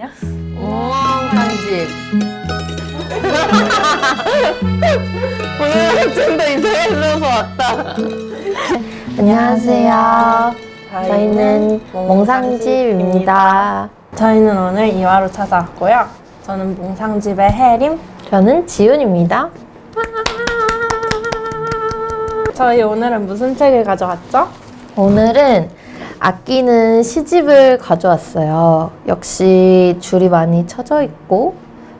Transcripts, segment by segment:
편집. 오늘은 좀 더 이상해져서 왔다. 안녕하세요. 저희는 몽상집입니다. 저희는 오늘 이화로 찾아왔고요. 저는 몽상집의 혜림. 저는 지훈입니다. 저희 오늘은 무슨 책을 가져왔죠? 오늘은 아끼는 시집을 가져왔어요. 역시 줄이 많이 쳐져 있고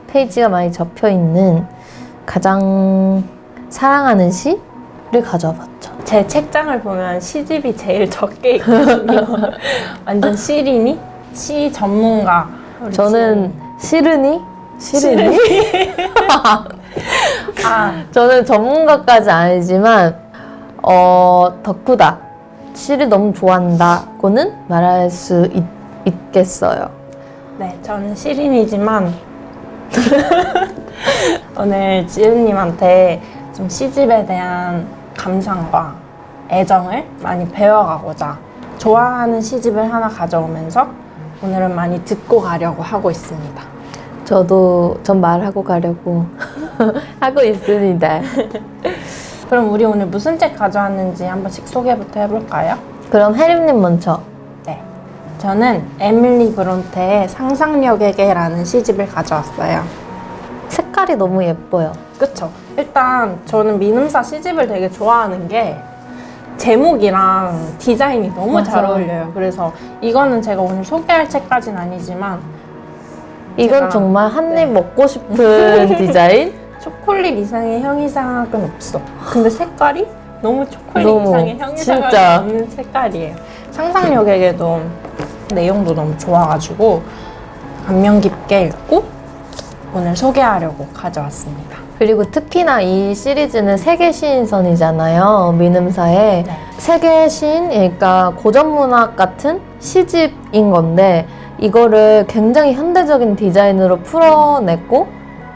페이지가 많이 접혀 있는 가장 사랑하는 시를 가져와 봤죠. 제 책장을 보면 시집이 제일 적게 있거든요. 완전 시린이? 시 전문가. 우리 저는 시르니? 시르니? 저는 전문가까지 아니지만 덕후다. 시를 너무 좋아한다고는 말할 수 있겠어요. 네, 저는 시린이지만 오늘 지은님한테 좀 시집에 대한 감상과 애정을 많이 배워가고자 좋아하는 시집을 하나 가져오면서 오늘은 많이 듣고 가려고 하고 있습니다. 전 말하고 가려고 하고 있습니다. 그럼 우리 오늘 무슨 책 가져왔는지 한 번씩 소개부터 해볼까요? 그럼 혜림님 먼저. 네, 저는 에밀리 브론테의 상상력에게라는 시집을 가져왔어요. 색깔이 너무 예뻐요. 그쵸? 일단 저는 민음사 시집을 되게 좋아하는 게 제목이랑 디자인이 너무 잘 맞아요. 어울려요. 그래서 이거는 제가 오늘 소개할 책까지는 아니지만 이건 제가- 정말 한 입 네. 먹고 싶은 디자인? 초콜릿 이상의 향이상은 없어. 근데 색깔이 너무 초콜릿 너무, 이상의 향이상이 진짜. 없는 색깔이에요. 상상력에게도 내용도 너무 좋아가지고 감명 깊게 읽고 오늘 소개하려고 가져왔습니다. 그리고 특히나 이 시리즈는 세계 시인선이잖아요. 민음사의 네. 세계 시인, 그러니까 고전문학 같은 시집인 건데 이거를 굉장히 현대적인 디자인으로 풀어냈고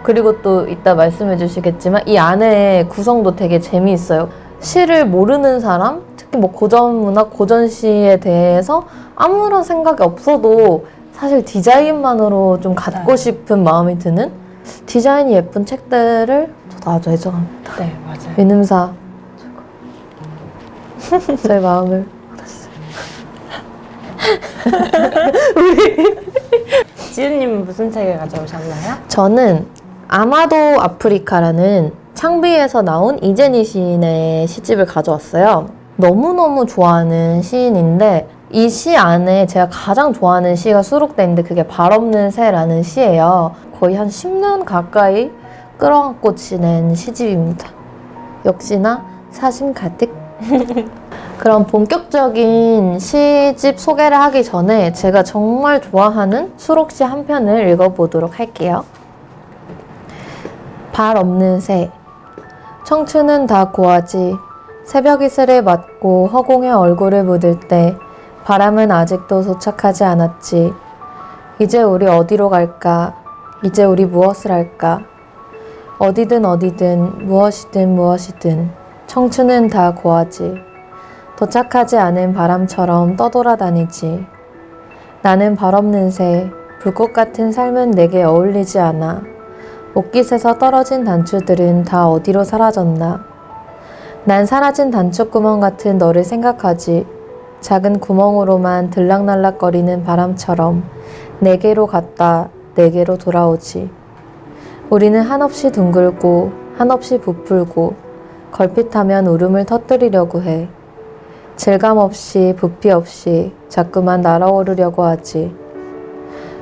그리고 또 이따 말씀해 주시겠지만 이 안에 구성도 되게 재미있어요. 시를 모르는 사람, 특히 뭐 고전문학, 고전시에 대해서 아무런 생각이 없어도 사실 디자인만으로 좀 갖고 네. 싶은 싶은 마음이 드는 디자인이 예쁜 책들을 저도 아주 애정합니다. 네, 맞아요. 민음사 저의 마음을 지은님은 무슨 책을 가져오셨나요? 저는 아마도 아프리카라는 창비에서 나온 이재니 시인의 시집을 가져왔어요. 너무너무 좋아하는 시인인데 이 시 안에 제가 가장 좋아하는 시가 수록되어 있는데 그게 발 없는 새라는 시예요. 거의 한 10년 가까이 끌어안고 지낸 시집입니다. 역시나 사심 가득. 그럼 본격적인 시집 소개를 하기 전에 제가 정말 좋아하는 수록시 한 편을 읽어보도록 할게요. 발 없는 새. 청춘은 다 고하지. 새벽 이슬을 맞고 허공에 얼굴을 묻을 때 바람은 아직도 도착하지 않았지. 이제 우리 어디로 갈까? 이제 우리 무엇을 할까? 어디든 무엇이든 청춘은 다 고하지. 도착하지 않은 바람처럼 떠돌아다니지. 나는 발 없는 새, 불꽃 같은 삶은 내게 어울리지 않아. 옷깃에서 떨어진 단추들은 다 어디로 사라졌나. 난 사라진 단추구멍 같은 너를 생각하지. 작은 구멍으로만 들락날락거리는 바람처럼 내게로 갔다 내게로 돌아오지. 우리는 한없이 둥글고 한없이 부풀고 걸핏하면 울음을 터뜨리려고 해. 질감 없이 부피 없이 자꾸만 날아오르려고 하지.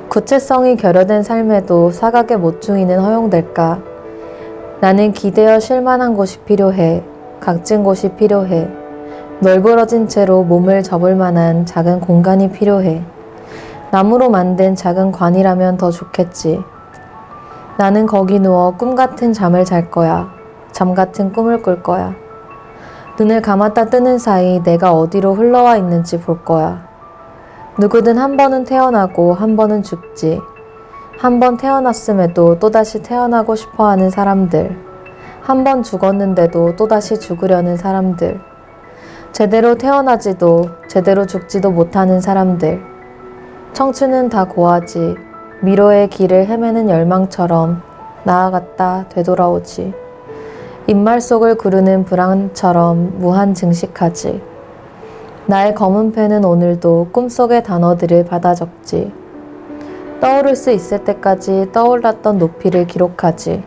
구체성이 결여된 삶에도 사각의 모퉁이는 허용될까? 나는 기대어 쉴만한 곳이 필요해. 각진 곳이 필요해. 널브러진 채로 몸을 접을 만한 작은 공간이 필요해. 나무로 만든 작은 관이라면 더 좋겠지. 나는 거기 누워 꿈 같은 잠을 잘 거야. 잠 같은 꿈을 꿀 거야. 눈을 감았다 뜨는 사이 내가 어디로 흘러와 있는지 볼 거야. 누구든 한 번은 태어나고 한 번은 죽지. 한 번 태어났음에도 또다시 태어나고 싶어 하는 사람들. 한 번 죽었는데도 또다시 죽으려는 사람들. 제대로 태어나지도 제대로 죽지도 못하는 사람들. 청춘은 다 고하지. 미로의 길을 헤매는 열망처럼 나아갔다 되돌아오지. 입말 속을 구르는 불안처럼 무한 증식하지. 나의 검은 펜은 오늘도 꿈속의 단어들을 받아 적지. 떠오를 수 있을 때까지 떠올랐던 높이를 기록하지.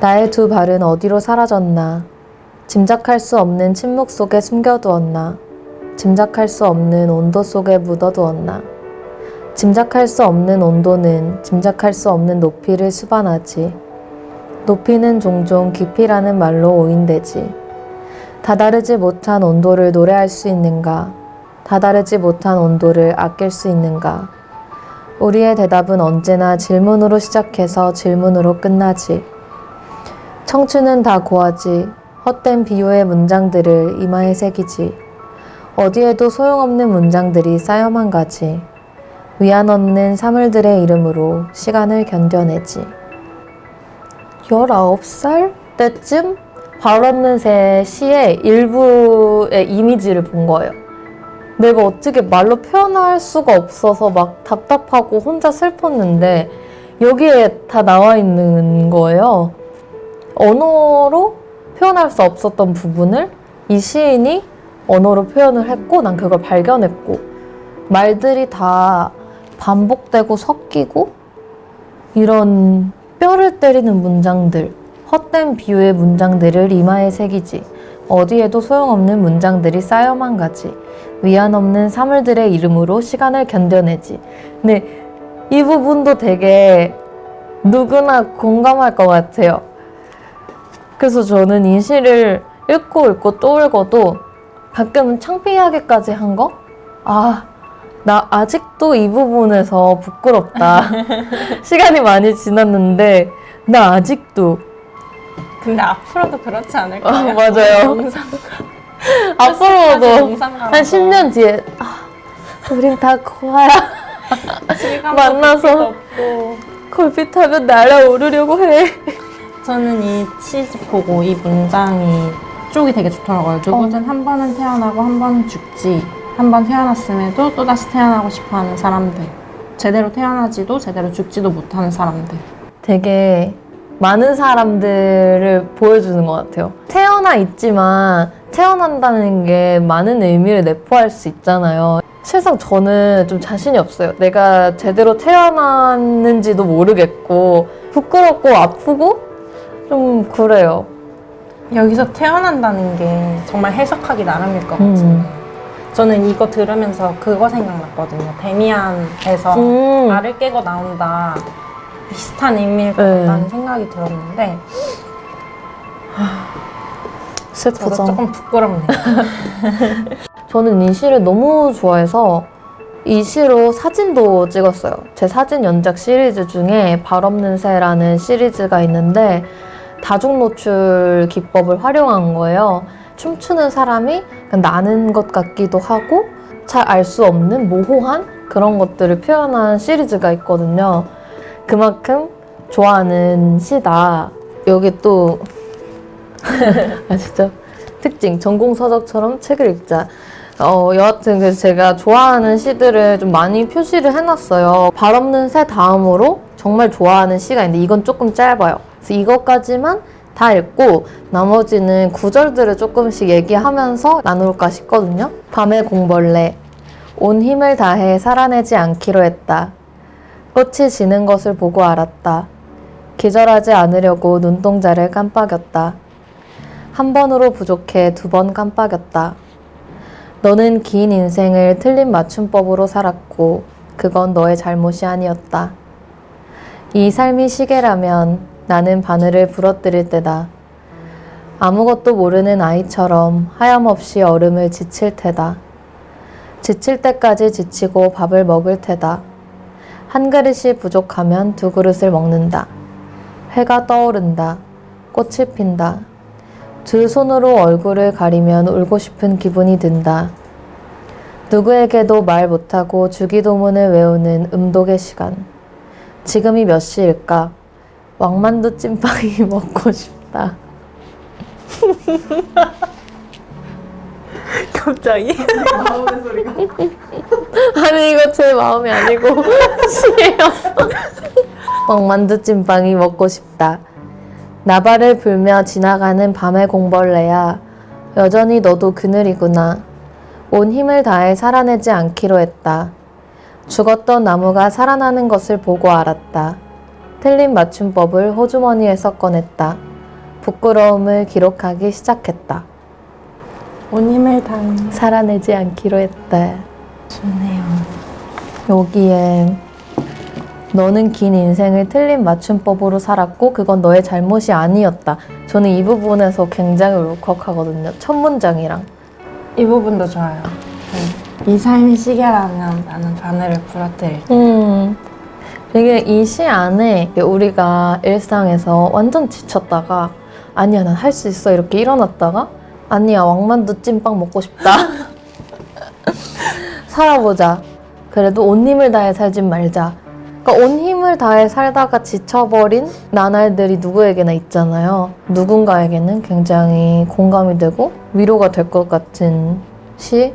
나의 두 발은 어디로 사라졌나. 짐작할 수 없는 침묵 속에 숨겨두었나. 짐작할 수 없는 온도 속에 묻어두었나. 짐작할 수 없는 온도는 짐작할 수 없는 높이를 수반하지. 높이는 종종 깊이라는 말로 오인되지. 다다르지 못한 온도를 노래할 수 있는가? 다다르지 못한 온도를 아낄 수 있는가? 우리의 대답은 언제나 질문으로 시작해서 질문으로 끝나지. 청춘은 다 고하지. 헛된 비유의 문장들을 이마에 새기지. 어디에도 소용없는 문장들이 쌓여만 가지. 위안 없는 사물들의 이름으로 시간을 견뎌내지. 19살 때쯤 발 없는 새 시의 일부의 이미지를 본 거예요. 내가 어떻게 말로 표현할 수가 없어서 막 답답하고 혼자 슬펐는데 여기에 다 나와 있는 거예요. 언어로 표현할 수 없었던 부분을 이 시인이 언어로 표현을 했고 난 그걸 발견했고 말들이 다 반복되고 섞이고 이런 뼈를 때리는 문장들, 헛된 비유의 문장들을 이마에 새기지. 어디에도 소용없는 문장들이 쌓여만 가지. 위안 없는 사물들의 이름으로 시간을 견뎌내지. 근데 이 부분도 되게 누구나 공감할 것 같아요. 그래서 저는 이 시를 읽고 또 읽어도 가끔은 창피하게까지 한 거? 나 아직도 이 부분에서 부끄럽다. 시간이 많이 지났는데 나 아직도. 근데 앞으로도 그렇지 않을까요? 맞아요. 영상 앞으로도 영상가라서. 한 10년 뒤에 우린 다 고아야. 만나서 없고. 걸핏하면 날아오르려고 해. 저는 이 시집 보고 이 문장이 쪽이 되게 좋더라고요. 누구든 한 번은 태어나고 한 번은 죽지. 한 번 태어났음에도 또다시 태어나고 싶어하는 사람들. 제대로 태어나지도 제대로 죽지도 못하는 사람들. 되게 많은 사람들을 보여주는 것 같아요. 태어나 있지만 태어난다는 게 많은 의미를 내포할 수 있잖아요. 실상 저는 좀 자신이 없어요. 내가 제대로 태어났는지도 모르겠고 부끄럽고 아프고 좀 그래요. 여기서 태어난다는 게 정말 해석하기 나름일 것 같은데 저는 이거 들으면서 그거 생각났거든요. 데미안에서 알을 깨고 나온다. 비슷한 의미일 것 같다는 생각이 들었는데 슬프죠. 저도 조금 부끄럽네요. 저는 이 시를 너무 좋아해서 이 시로 사진도 찍었어요. 제 사진 연작 시리즈 중에 발 없는 새라는 시리즈가 있는데 다중 노출 기법을 활용한 거예요. 춤추는 사람이 나는 것 같기도 하고 잘 알 수 없는 모호한 그런 것들을 표현한 시리즈가 있거든요. 그만큼 좋아하는 시다. 여기 또 아시죠? 특징, 전공서적처럼 책을 읽자. 여하튼 그래서 제가 좋아하는 시들을 좀 많이 표시를 해놨어요. 발 없는 새 다음으로 정말 좋아하는 시가 있는데 이건 조금 짧아요. 그래서 이것까지만 다 읽고 나머지는 구절들을 조금씩 얘기하면서 나눌까 싶거든요. 밤의 공벌레. 온 힘을 다해 살아내지 않기로 했다. 꽃이 지는 것을 보고 알았다. 기절하지 않으려고 눈동자를 깜빡였다. 한 번으로 부족해 2번 깜빡였다. 너는 긴 인생을 틀린 맞춤법으로 살았고 그건 너의 잘못이 아니었다. 이 삶이 시계라면 나는 바늘을 부러뜨릴 때다. 아무것도 모르는 아이처럼 하염없이 얼음을 지칠 테다. 지칠 때까지 지치고 밥을 먹을 테다. 한 그릇이 부족하면 2그릇을 먹는다. 해가 떠오른다. 꽃이 핀다. 2손으로 얼굴을 가리면 울고 싶은 기분이 든다. 누구에게도 말 못하고 주기도문을 외우는 음독의 시간. 지금이 몇 시일까? 왕만두 찐빵이 먹고 싶다. 갑자기? 나오는 소리가 아니 이거 제 마음이 아니고 시예요. 왕만두찐빵이 먹고 싶다. 나발을 불며 지나가는 밤의 공벌레야. 여전히 너도 그늘이구나. 온 힘을 다해 살아내지 않기로 했다. 죽었던 나무가 살아나는 것을 보고 알았다. 틀린 맞춤법을 호주머니에서 꺼냈다. 부끄러움을 기록하기 시작했다. 온 힘을 다해. 살아내지 않기로 했다. 좋네요. 여기에 너는 긴 인생을 틀린 맞춤법으로 살았고 그건 너의 잘못이 아니었다. 저는 이 부분에서 굉장히 울컥하거든요. 첫 문장이랑. 이 부분도 좋아요. 이 삶이 시계라면 나는 바늘을 부러뜨릴. 되게 이 시 안에 우리가 일상에서 완전 지쳤다가 아니야 난 할 수 있어 이렇게 일어났다가 아니야 왕만두 찐빵 먹고 싶다. 살아보자. 그래도 온 힘을 다해 살진 말자. 그러니까 온 힘을 다해 살다가 지쳐버린 나날들이 누구에게나 있잖아요. 누군가에게는 굉장히 공감이 되고 위로가 될 것 같은 시.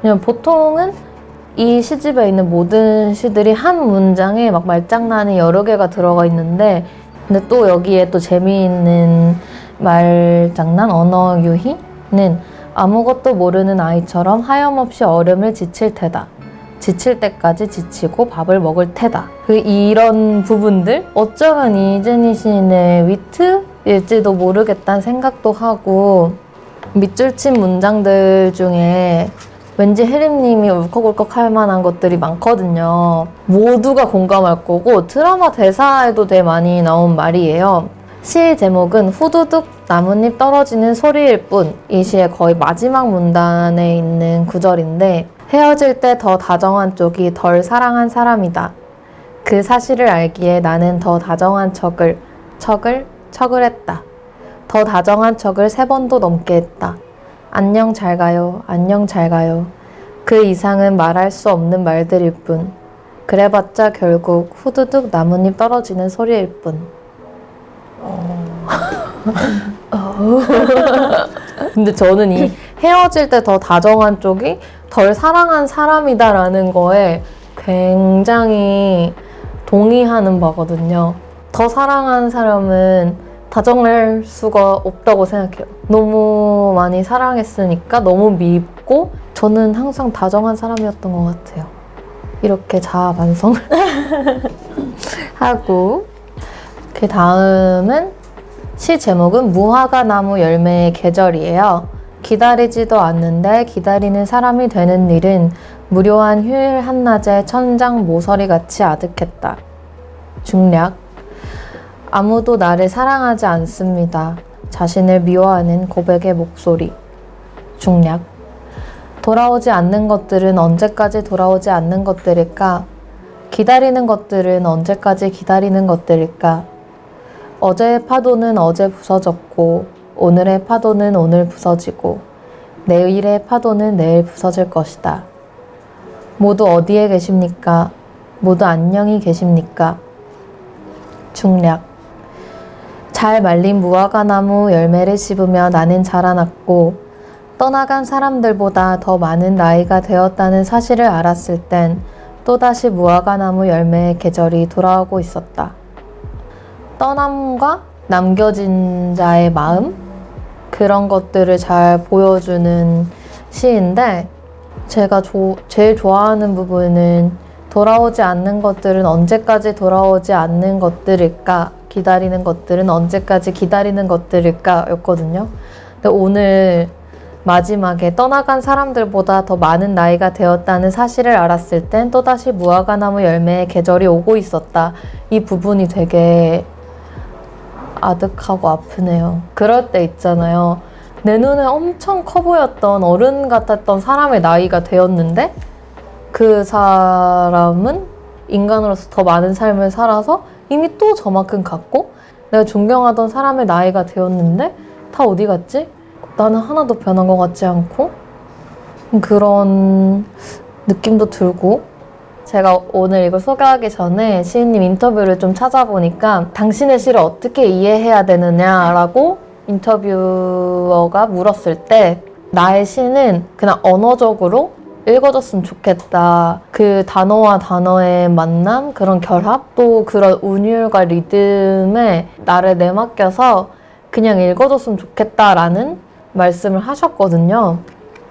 그냥 보통은 이 시집에 있는 모든 시들이 한 문장에 막 말장난이 여러 개가 들어가 있는데 근데 또 여기에 또 재미있는 말장난, 언어 유희는 아무것도 모르는 아이처럼 하염없이 얼음을 지칠 테다. 지칠 때까지 지치고 밥을 먹을 테다. 이런 부분들 어쩌면 이재니 시인의 위트일지도 모르겠다는 생각도 하고 밑줄 친 문장들 중에 왠지 혜림님이 울컥울컥 할 만한 것들이 많거든요. 모두가 공감할 거고 드라마 대사에도 되게 많이 나온 말이에요. 시의 제목은 후두둑 나뭇잎 떨어지는 소리일 뿐. 이 시의 거의 마지막 문단에 있는 구절인데 헤어질 때 더 다정한 쪽이 덜 사랑한 사람이다. 그 사실을 알기에 나는 더 다정한 척을 했다. 더 다정한 척을 3번도 넘게 했다. 안녕 잘 가요. 안녕 잘 가요. 그 이상은 말할 수 없는 말들일 뿐. 그래봤자 결국 후두둑 나뭇잎 떨어지는 소리일 뿐. 근데 저는 이 헤어질 때 더 다정한 쪽이 덜 사랑한 사람이다라는 거에 굉장히 동의하는 바거든요. 더 사랑한 사람은 다정할 수가 없다고 생각해요. 너무 많이 사랑했으니까 너무 밉고 저는 항상 다정한 사람이었던 것 같아요. 이렇게 자아 반성을 하고 그 다음은 시 제목은 무화과 나무 열매의 계절이에요. 기다리지도 않는데 기다리는 사람이 되는 일은 무료한 휴일 한낮의 천장 모서리같이 아득했다. 중략. 아무도 나를 사랑하지 않습니다. 자신을 미워하는 고백의 목소리. 중략. 돌아오지 않는 것들은 언제까지 돌아오지 않는 것들일까? 기다리는 것들은 언제까지 기다리는 것들일까? 어제의 파도는 어제 부서졌고 오늘의 파도는 오늘 부서지고 내일의 파도는 내일 부서질 것이다. 모두 어디에 계십니까? 모두 안녕히 계십니까? 중략. 잘 말린 무화과나무 열매를 씹으며 나는 자라났고 떠나간 사람들보다 더 많은 나이가 되었다는 사실을 알았을 땐 또다시 무화과나무 열매의 계절이 돌아오고 있었다. 떠남과 남겨진 자의 마음? 그런 것들을 잘 보여주는 시인데 제가 제일 좋아하는 부분은 돌아오지 않는 것들은 언제까지 돌아오지 않는 것들일까? 기다리는 것들은 언제까지 기다리는 것들일까? 였거든요. 근데 오늘 마지막에 떠나간 사람들보다 더 많은 나이가 되었다는 사실을 알았을 땐 또다시 무화과나무 열매의 계절이 오고 있었다. 이 부분이 되게 아득하고 아프네요. 그럴 때 있잖아요. 내 눈에 엄청 커 보였던 어른 같았던 사람의 나이가 되었는데 그 사람은 인간으로서 더 많은 삶을 살아서 이미 또 저만큼 갔고 내가 존경하던 사람의 나이가 되었는데 다 어디 갔지? 나는 하나도 변한 것 같지 않고 그런 느낌도 들고 제가 오늘 이걸 소개하기 전에 시인님 인터뷰를 좀 찾아보니까 당신의 시를 어떻게 이해해야 되느냐라고 인터뷰어가 물었을 때 나의 시는 그냥 언어적으로 읽어줬으면 좋겠다. 그 단어와 단어의 만남, 그런 결합, 또 그런 운율과 리듬에 나를 내맡겨서 그냥 읽어줬으면 좋겠다라는 말씀을 하셨거든요.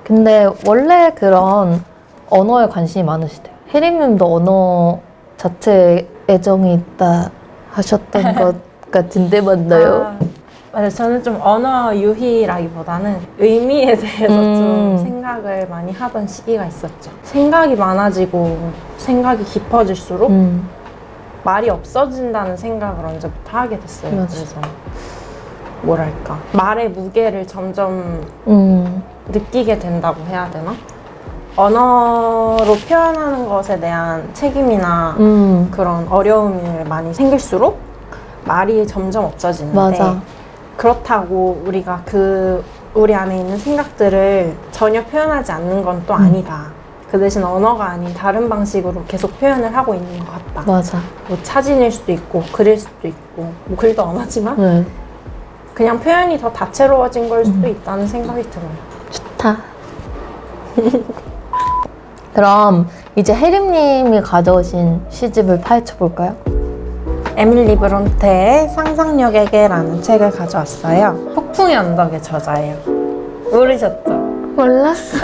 근데 원래 그런 언어에 관심이 많으시대요. 혜림님도 언어 자체에 애정이 있다 하셨던 것 같은데 맞나요? 맞아요. 저는 좀 언어 유희라기보다는 의미에 대해서 좀 생각을 많이 하던 시기가 있었죠. 생각이 많아지고 생각이 깊어질수록 말이 없어진다는 생각을 언제부터 하게 됐어요. 맞아. 그래서 뭐랄까 말의 무게를 점점 느끼게 된다고 해야 되나? 언어로 표현하는 것에 대한 책임이나 그런 어려움이 많이 생길수록 말이 점점 없어지는데 맞아. 그렇다고 우리가 우리 안에 있는 생각들을 전혀 표현하지 않는 건 또 아니다. 그 대신 언어가 아닌 다른 방식으로 계속 표현을 하고 있는 것 같다. 맞아. 뭐 사진일 수도 있고 글일 수도 있고 뭐 글도 언어지만 네. 그냥 표현이 더 다채로워진 걸 수도 있다는 생각이 들어요. 좋다. 그럼 이제 혜림님이 가져오신 시집을 파헤쳐 볼까요? 에밀리 브론테의 상상력에게라는 책을 가져왔어요. 폭풍의 언덕의 저자예요. 모르셨죠? 몰랐어.